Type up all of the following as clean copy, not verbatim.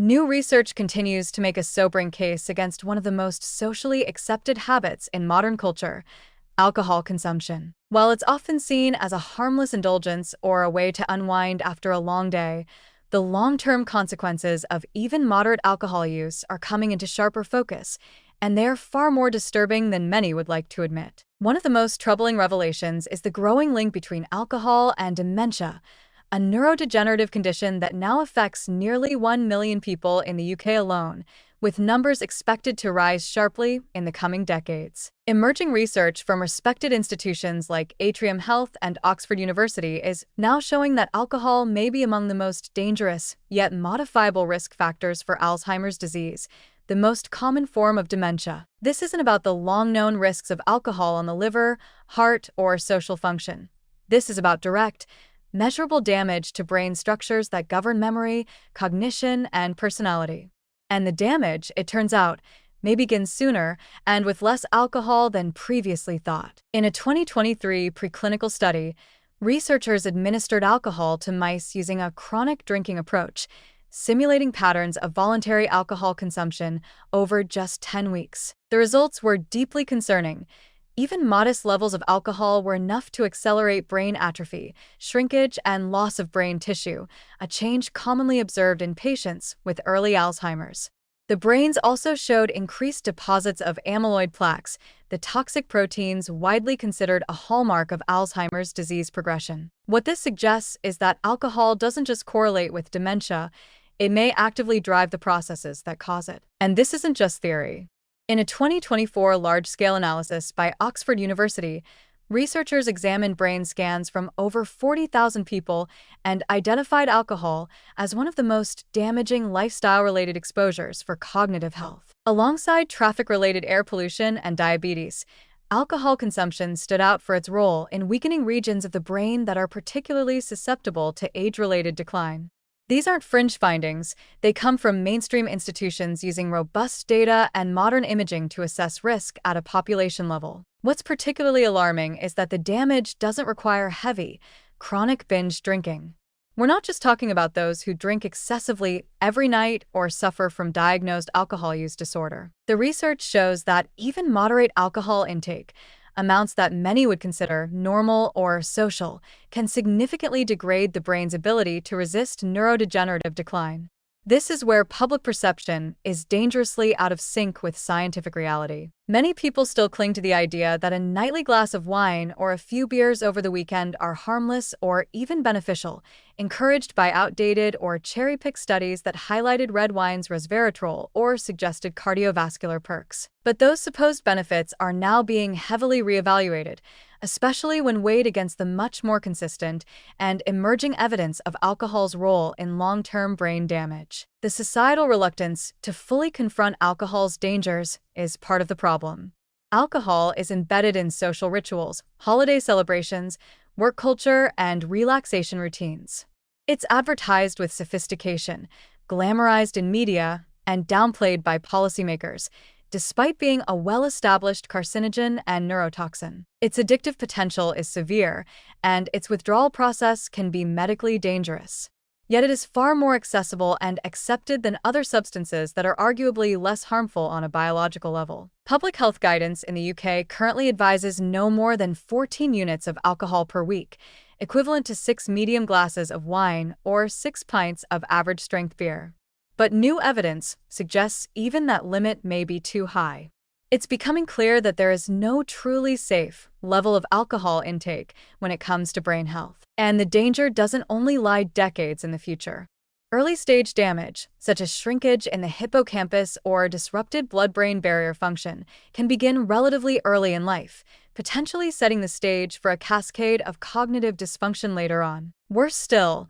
New research continues to make a sobering case against one of the most socially accepted habits in modern culture: alcohol consumption. While it's often seen as a harmless indulgence or a way to unwind after a long day, the long-term consequences of even moderate alcohol use are coming into sharper focus, and they're far more disturbing than many would like to admit. One of the most troubling revelations is the growing link between alcohol and dementia, a neurodegenerative condition that now affects nearly 1 million people in the UK alone, with numbers expected to rise sharply in the coming decades. Emerging research from respected institutions like Atrium Health and Oxford University is now showing that alcohol may be among the most dangerous, yet modifiable risk factors for Alzheimer's disease, the most common form of dementia. This isn't about the long-known risks of alcohol on the liver, heart, or social function. This is about direct, measurable damage to brain structures that govern memory, cognition, and personality. And the damage, it turns out, may begin sooner and with less alcohol than previously thought. In a 2023 preclinical study, researchers administered alcohol to mice using a chronic drinking approach, simulating patterns of voluntary alcohol consumption over just 10 weeks. The results were deeply concerning. Even modest levels of alcohol were enough to accelerate brain atrophy, shrinkage, and loss of brain tissue, a change commonly observed in patients with early Alzheimer's. The brains also showed increased deposits of amyloid plaques, the toxic proteins widely considered a hallmark of Alzheimer's disease progression. What this suggests is that alcohol doesn't just correlate with dementia, it may actively drive the processes that cause it. And this isn't just theory. In a 2024 large-scale analysis by Oxford University, researchers examined brain scans from over 40,000 people and identified alcohol as one of the most damaging lifestyle-related exposures for cognitive health. Alongside traffic-related air pollution and diabetes, alcohol consumption stood out for its role in weakening regions of the brain that are particularly susceptible to age-related decline. These aren't fringe findings, they come from mainstream institutions using robust data and modern imaging to assess risk at a population level. What's particularly alarming is that the damage doesn't require heavy, chronic binge drinking. We're not just talking about those who drink excessively every night or suffer from diagnosed alcohol use disorder. The research shows that even moderate alcohol intake, amounts that many would consider normal or social, can significantly degrade the brain's ability to resist neurodegenerative decline. This is where public perception is dangerously out of sync with scientific reality. Many people still cling to the idea that a nightly glass of wine or a few beers over the weekend are harmless or even beneficial, encouraged by outdated or cherry-picked studies that highlighted red wine's resveratrol or suggested cardiovascular perks. But those supposed benefits are now being heavily reevaluated, especially when weighed against the much more consistent and emerging evidence of alcohol's role in long-term brain damage. The societal reluctance to fully confront alcohol's dangers is part of the problem. Alcohol is embedded in social rituals, holiday celebrations, work culture, and relaxation routines. It's advertised with sophistication, glamorized in media, and downplayed by policymakers, despite being a well-established carcinogen and neurotoxin. Its addictive potential is severe, and its withdrawal process can be medically dangerous. Yet it is far more accessible and accepted than other substances that are arguably less harmful on a biological level. Public health guidance in the UK currently advises no more than 14 units of alcohol per week, equivalent to 6 medium glasses of wine or 6 pints of average-strength beer. But new evidence suggests even that limit may be too high. It's becoming clear that there is no truly safe level of alcohol intake when it comes to brain health. And the danger doesn't only lie decades in the future. Early-stage damage, such as shrinkage in the hippocampus or disrupted blood-brain barrier function, can begin relatively early in life, potentially setting the stage for a cascade of cognitive dysfunction later on. Worse still,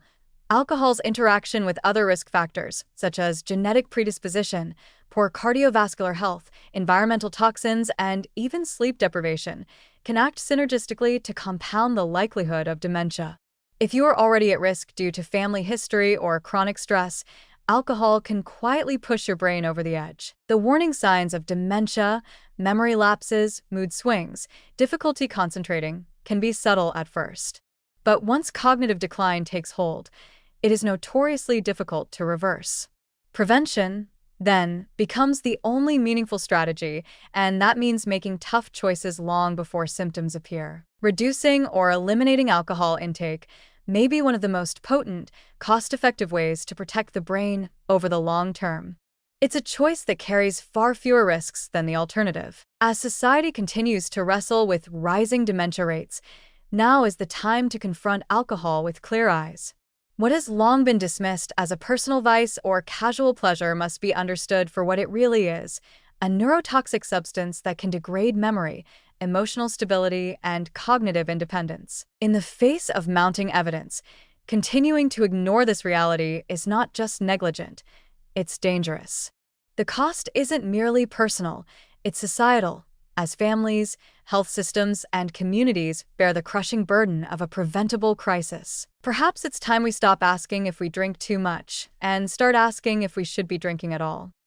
alcohol's interaction with other risk factors, such as genetic predisposition, poor cardiovascular health, environmental toxins, and even sleep deprivation, can act synergistically to compound the likelihood of dementia. If you are already at risk due to family history or chronic stress, alcohol can quietly push your brain over the edge. The warning signs of dementia, memory lapses, mood swings, difficulty concentrating can be subtle at first. But once cognitive decline takes hold, it is notoriously difficult to reverse. Prevention, then, becomes the only meaningful strategy, and that means making tough choices long before symptoms appear. Reducing or eliminating alcohol intake may be one of the most potent, cost-effective ways to protect the brain over the long term. It's a choice that carries far fewer risks than the alternative. As society continues to wrestle with rising dementia rates, now is the time to confront alcohol with clear eyes. What has long been dismissed as a personal vice or casual pleasure must be understood for what it really is: a neurotoxic substance that can degrade memory, emotional stability, and cognitive independence. In the face of mounting evidence, continuing to ignore this reality is not just negligent, it's dangerous. The cost isn't merely personal, it's societal, as families, health systems, and communities bear the crushing burden of a preventable crisis. Perhaps it's time we stop asking if we drink too much and start asking if we should be drinking at all.